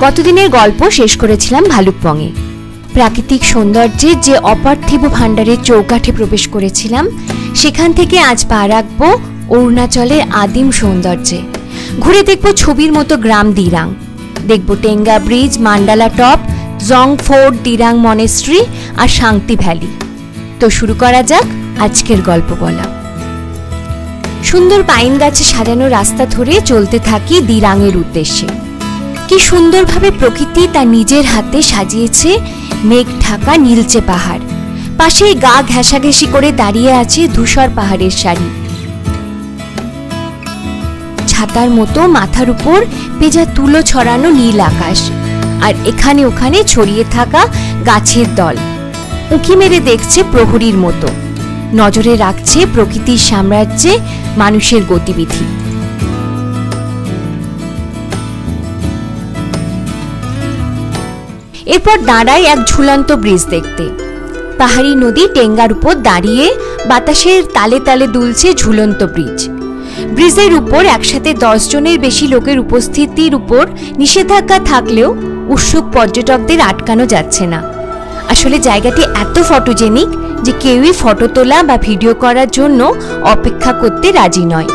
গতদিনের গল্প শেষ করেছিলাম ভালুকপংয়ে। প্রাকৃতিক সৌন্দর্যের যে অপার্থিব ভাণ্ডারের চৌকাঠে প্রবেশ করেছিলাম, সেখান থেকে আজ পা রাখবো অরুণাচলের আদিম সৌন্দর্যে। ঘুরে দেখব ছবির মতো গ্রাম দিরাং, দেখব টেঙ্গা ব্রিজ, মান্ডালা টপ, জং ফোর্ট, দিরাং মনেস্ট্রি আর শান্তি ভ্যালি। তো শুরু করা যাক আজকের গল্প বলা। সুন্দর পাইন গাছে সাজানো রাস্তা ধরে চলতে থাকি দিরাংয়ের উদ্দেশ্যে। কি সুন্দরভাবে প্রকৃতি তার নিজের হাতে সাজিয়েছে মেঘ ঢাকা নীলচে পাহাড়। পাশেই গা ঘেঁষাঘেঁষি করে দাঁড়িয়ে আছে ধূসর পাহাড়ের সারি। ছাতার মতো মাথার উপর পেঁজা তুলো ছড়ানো নীল আকাশ, আর এখানে ওখানে ছড়িয়ে থাকা গাছের দল উঁকি মেরে দেখছে প্রহরীর মতো, নজরে রাখছে প্রকৃতির সাম্রাজ্যে মানুষের গতিবিধি। এরপর দাঁড়ায় এক ঝুলন্ত ব্রিজ দেখতে। পাহাড়ি নদী টেঙ্গার উপর দাঁড়িয়ে বাতাসের তালে তালে দুলছে ঝুলন্ত ব্রিজ। ব্রিজের উপর একসাথে 10 জনের বেশি লোকের উপস্থিতির উপর নিষেধাজ্ঞা থাকলেও উৎসুক পর্যটকদের আটকানো যাচ্ছে না। আসলে জায়গাটি এত ফটোজেনিক যে কেউই ফটো তোলা বা ভিডিও করার জন্য অপেক্ষা করতে রাজি নয়।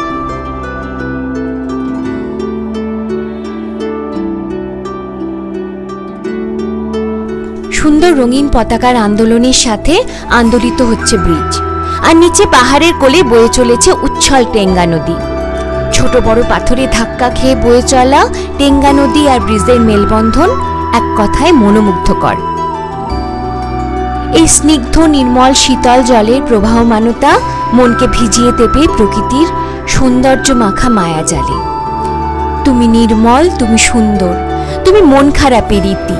সুন্দর রঙিন পতাকার আন্দোলনের সাথে আন্দোলিত হচ্ছে ব্রিজ, আর নিচে পাহাড়ের কোলে বয়ে চলেছে উচ্ছল টেঙ্গা নদী। ছোট বড় পাথরে ধাক্কা খেয়ে বয়ে চলা টেঙ্গা নদী আর ব্রিজের মেলবন্ধন এক কথায় মনোমুগ্ধকর। এই স্নিগ্ধ নির্মল শীতল জলের প্রবাহমানতা মনকে ভিজিয়ে দেবে প্রকৃতির সৌন্দর্য মাখা মায়া জালে। তুমি নির্মল, তুমি সুন্দর, তুমি মন খারাপের রীতি।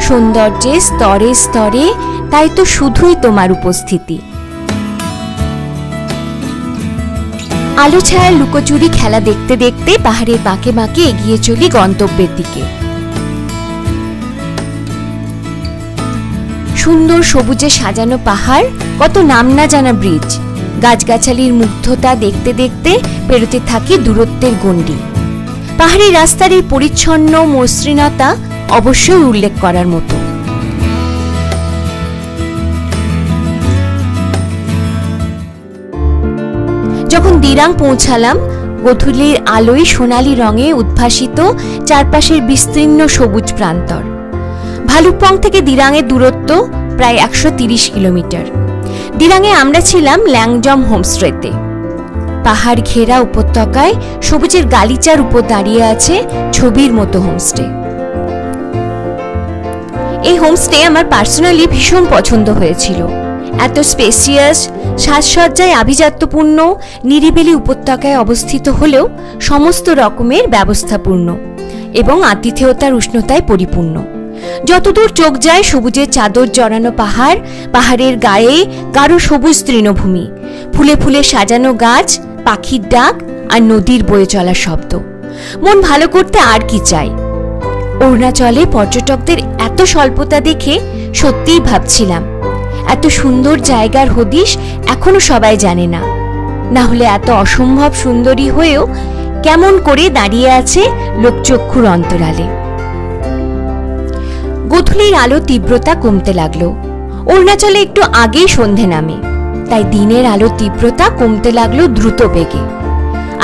সৌন্দর্যে স্তরে স্তরে, তাই তো শুধুই তোমার উপস্থিতি। আলো ছায়ার লুকোচুরি খেলা দেখতে দেখতে পাহাড়ের বাঁকে বাঁকে এগিয়ে চলি গন্তব্যের দিকে। সুন্দর সবুজে সাজানো পাহাড়, কত নাম না জানা ব্রিজ, গাছগাছালির মুগ্ধতা দেখতে দেখতে পেরোতে থাকি দূরত্বের গণ্ডি। পাহাড়ি রাস্তার এই পরিচ্ছন্ন মসৃণতা অবশ্যই উল্লেখ করার মতো। যখন দিরাং পৌঁছালাম, গোধূলির আলোয় সোনালী রঙে উদ্ভাসিত চারপাশের বিস্তীর্ণ সবুজ প্রান্তর। ভালুকপং থেকে দিরাংয়ের দূরত্ব প্রায় 130 কিলোমিটার। দিরাংয়ে আমরা ছিলাম ল্যাংজম হোমস্টেতে। পাহাড় ঘেরা উপত্যকায় সবুজের গালিচার উপর দাঁড়িয়ে আছে ছবির মতো হোমস্টে। এই হোমস্টে আমার পার্সোনালি ভীষণ পছন্দ হয়েছিল। এত স্পেসিয়াস, সাজসজ্জায় আভিজাত্যপূর্ণ, নিরিবিলি উপত্যকায় অবস্থিত হলেও সমস্ত রকমের ব্যবস্থাপূর্ণ এবং আতিথেয়তার উষ্ণতায় পরিপূর্ণ। যতদূর চোখ যায় সবুজের চাদর জড়ানো পাহাড়, পাহাড়ের গায়ে গাঢ় সবুজ তৃণভূমি, ফুলে ফুলে সাজানো গাছ, পাখির ডাক আর নদীর বয়ে চলা শব্দ। মন ভালো করতে আর কি চাই। অরুণাচলে পর্যটকদের এত স্বল্পতা দেখে সত্যিই ভাবছিলাম, এত সুন্দর জায়গার হদিশ এখনো সবাই জানে না। না হলে এত অসম্ভব সুন্দরী হয়েও কেমন করে দাঁড়িয়ে আছে লোকচক্ষুর অন্তরালে। গোধূলির আলো তীব্রতা কমতে লাগলো। অরুণাচলে একটু আগেই সন্ধে নামে, তাই দিনের আলো তীব্রতা কমতে লাগলো দ্রুত বেগে।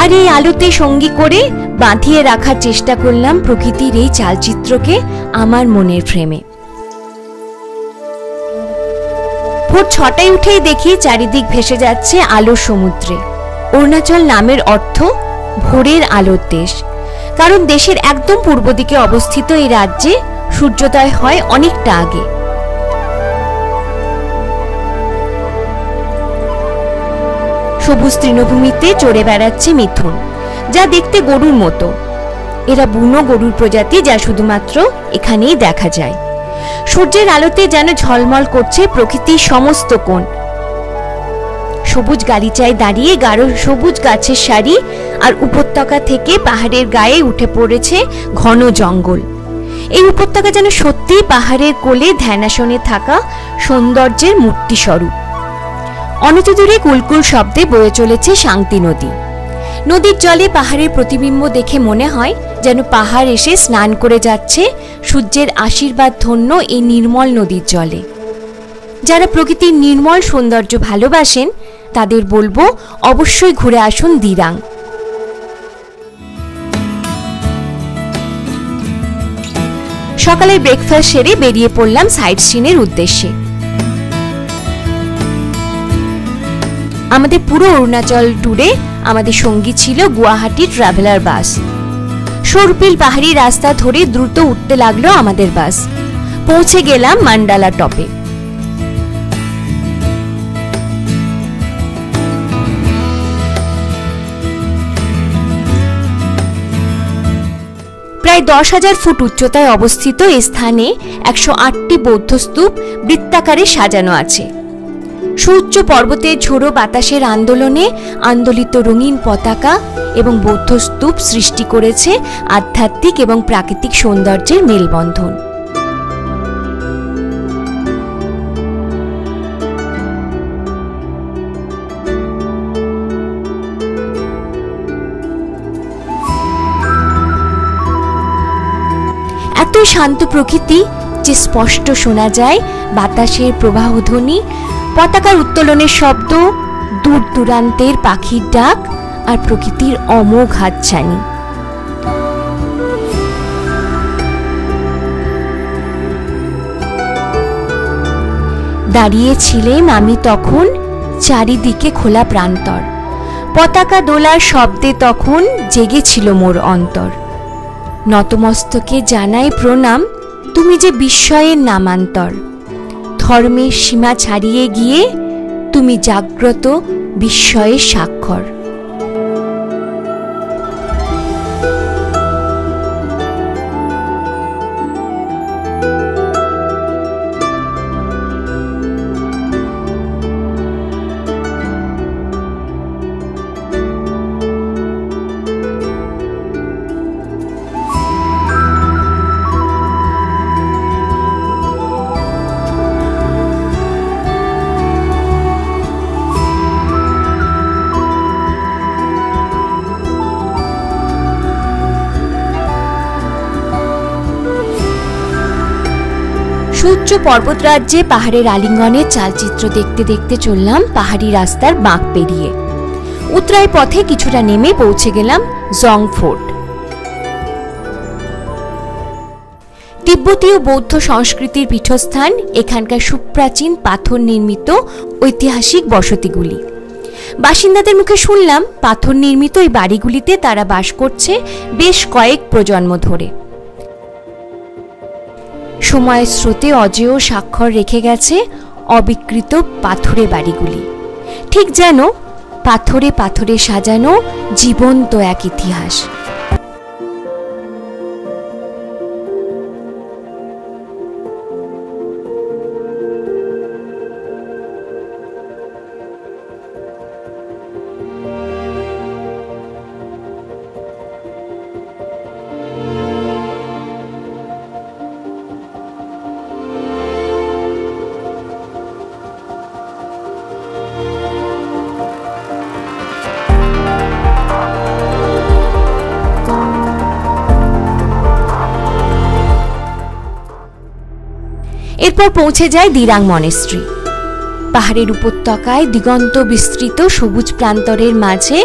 আর এই আলোতে সঙ্গী করে বাঁধিয়ে রাখার চেষ্টা করলাম প্রকৃতির এই চালচিত্রকে আমার মনের ফ্রেমে। ভোর 6টায় উঠেই দেখি চারিদিক ভেসে যাচ্ছে আলোর সমুদ্রে। অরুণাচল নামের অর্থ ভোরের আলোর দেশ, কারণ দেশের একদম পূর্ব দিকে অবস্থিত এই রাজ্যে সূর্যোদয় হয় অনেকটা আগে। সবুজ তৃণভূমিতে চড়ে বেড়াচ্ছে মিথুন, যা দেখতে গরুর মতো। এরা বুনো গরুর প্রজাতি, যা শুধুমাত্র এখানেই দেখা যায়। সূর্যের আলোতে যেন ঝলমল করছে প্রকৃতির সমস্ত কোণ। সবুজ গালিচায় দাঁড়িয়ে গাঢ় সবুজ গাছের সারি, আর উপত্যকা থেকে পাহাড়ের গায়ে উঠে পড়েছে ঘন জঙ্গল। এই উপত্যকা যেন সত্যিই পাহাড়ের কোলে ধ্যানাসনে থাকা সৌন্দর্যের মূর্তি স্বরূপ। অনতি দূরে কুলকুল শব্দে বয়ে চলেছে শান্তি নদী। নদীর জলে পাহাড়ের প্রতিবিম্ব দেখে মনে হয় যেন পাহাড় এসে স্নান করে যাচ্ছে সূর্যের আশীর্বাদ ধন্য এই নির্মল নদীর জলে। যারা প্রকৃতির নির্মল সৌন্দর্য ভালোবাসেন তাদের বলবো অবশ্যই ঘুরে আসুন দিরাং। সকালে ব্রেকফাস্ট সেরে বেরিয়ে পড়লাম সাইট সিনের উদ্দেশ্যে। আমাদের পুরো অরুণাচল ট্যুরে আমাদের সঙ্গী ছিল গুয়াহাটি ট্রাভেলার বাস। সরপিল পাহাড়ি রাস্তা ধরে দ্রুত উঠতে লাগলো আমাদের বাস। পৌঁছে গেলাম মান্ডালা টপে। প্রায় 10,000 ফুট উচ্চতায় অবস্থিত এই স্থানে 108টি বৌদ্ধ স্তূপ বৃত্তাকারে সাজানো আছে। সুউচ্চ পর্বতের ঝোড়ো বাতাসের আন্দোলনে আন্দোলিত রঙিন পতাকা এবং বৌদ্ধ স্তূপ সৃষ্টি করেছে আধ্যাত্মিক এবং প্রাকৃতিক সৌন্দর্যের মেলবন্ধন। এতই শান্ত প্রকৃতি যে স্পষ্ট শোনা যায় বাতাসের প্রবাহধ্বনি, পতাকার উত্তোলনের শব্দ, দূর দূরান্তের পাখির ডাক আর প্রকৃতির অমোঘ হাতছানি। দাঁড়িয়েছিলেন আমি তখন, চারিদিকে খোলা প্রান্তর, পতাকা দোলার শব্দে তখন জেগেছিল মোর অন্তর। নতমস্তকে জানাই প্রণাম, তুমি যে বিস্ময়ের নামান্তর। ধর্মের সীমা ছাড়িয়ে গিয়ে তুমি জাগ্রত বিস্ময়ের স্বাক্ষর। সুউচ্চ পর্বতরাজ্যে পাহাড়ের আলিঙ্গনের চালচিত্র দেখতে দেখতে চললাম পাহাড়ি রাস্তার বাঁক পেরিয়ে। উতরাই পথে কিছুটা নেমে পৌঁছে গেলাম জং ফোর্ট। তিব্বতীয় বৌদ্ধ সংস্কৃতির পীঠস্থান এখানকার সুপ্রাচীন পাথর নির্মিত ঐতিহাসিক বসতিগুলি। বাসিন্দাদের মুখে শুনলাম পাথর নির্মিত এই বাড়িগুলিতে তারা বাস করছে বেশ কয়েক প্রজন্ম ধরে। সময়ের স্রোতে অজেয় স্বাক্ষর রেখে গেছে অবিকৃত পাথুরে বাড়িগুলি, ঠিক যেন পাথরে পাথরে সাজানো জীবন্ত এক ইতিহাস। এরপর পৌঁছে যায় দিরাং মনেস্ট্রি। পাহাড়ের উপত্যকায় দিগন্ত বিস্তৃত সবুজ প্রান্তরের মাঝে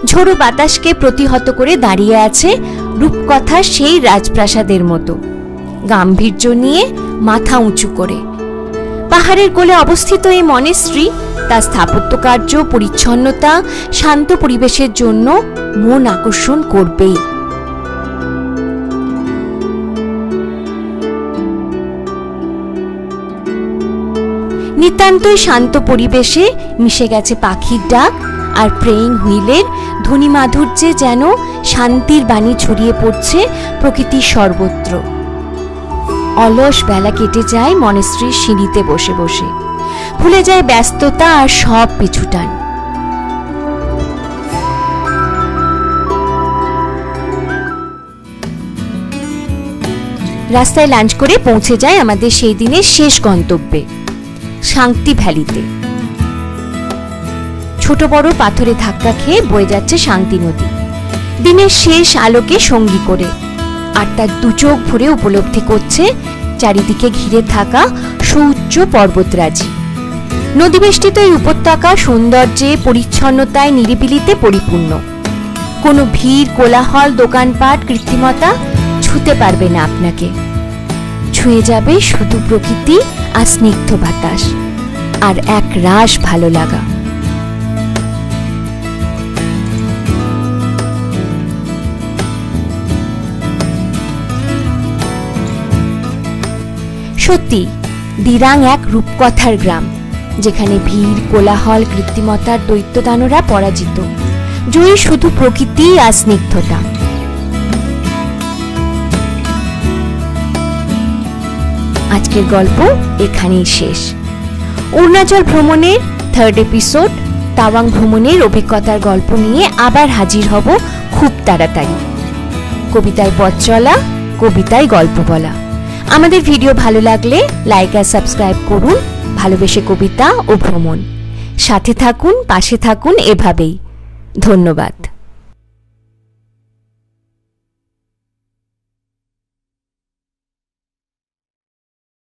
ঝোড়ো বাতাসকে প্রতিহত করে দাঁড়িয়ে আছে রূপকথার সেই রাজপ্রাসাদের মতো, গাম্ভীর্য নিয়ে মাথা উঁচু করে। পাহাড়ের কোলে অবস্থিত এই মনেস্ট্রি তার স্থাপত্যকার্য, পরিচ্ছন্নতা, শান্ত পরিবেশের জন্য মন আকর্ষণ করবেই। নিতান্তই শান্ত পরিবেশে মিশে গেছে পাখির ডাক আর প্রেয়িং হুইলের ধ্বনি মাধুর্যে যেন শান্তির বাণী ছড়িয়ে পড়ছে প্রকৃতির সর্বত্র। অলস বেলা কেটে যায় মনেস্ট্রির সিঁড়িতে বসে বসে, ভুলে যায় ব্যস্ততা আর সব পিছুটান। রাস্তায় লাঞ্চ করে পৌঁছে যায় আমাদের সেই দিনের শেষ গন্তব্যে, শান্তি ভ্যালিতে। ছোট বড় পাথরে ধাক্কা খেয়ে বয়ে যাচ্ছে শান্তি নদী। দিনের শেষ আলোকে সঙ্গী করে, আর তার দু চোখ ভরে উপলব্ধি করছে চারিদিকে ঘিরে থাকা সুউচ্চ পর্বতরাজি। নদীবেষ্টিত এই উপত্যকা সৌন্দর্যে, পরিচ্ছন্নতায়, নিরিবিলিতে পরিপূর্ণ। কোনো ভিড়, কোলাহল, দোকানপাট, কৃত্রিমতা ছুঁতে পারবে না আপনাকে। ছুঁয়ে যাবে শুধু প্রকৃতি আর স্নিগ্ধ বাতাস, আর এক রাশ ভালো লাগা। সত্যি দিরাং এক রূপকথার গ্রাম, যেখানে ভিড়, কোলাহল, কৃত্রিমতার দৈত্যদানরা পরাজিত, জয়ী শুধু প্রকৃতি আর স্নিগ্ধতা। আজকের গল্প এখানেই শেষ। অরুণাচল ভ্রমণের 3rd এপিসোড, তাওয়াং ভ্রমণের অভিজ্ঞতার গল্প নিয়ে আবার হাজির হব খুব তাড়াতাড়ি। কবিতায় পথ চলা, কবিতায় গল্প বলা। আমাদের ভিডিও ভালো লাগলে লাইক আর সাবস্ক্রাইব করুন। ভালোবেসে কবিতা ও ভ্রমণ। সাথে থাকুন, পাশে থাকুন এভাবেই। ধন্যবাদ।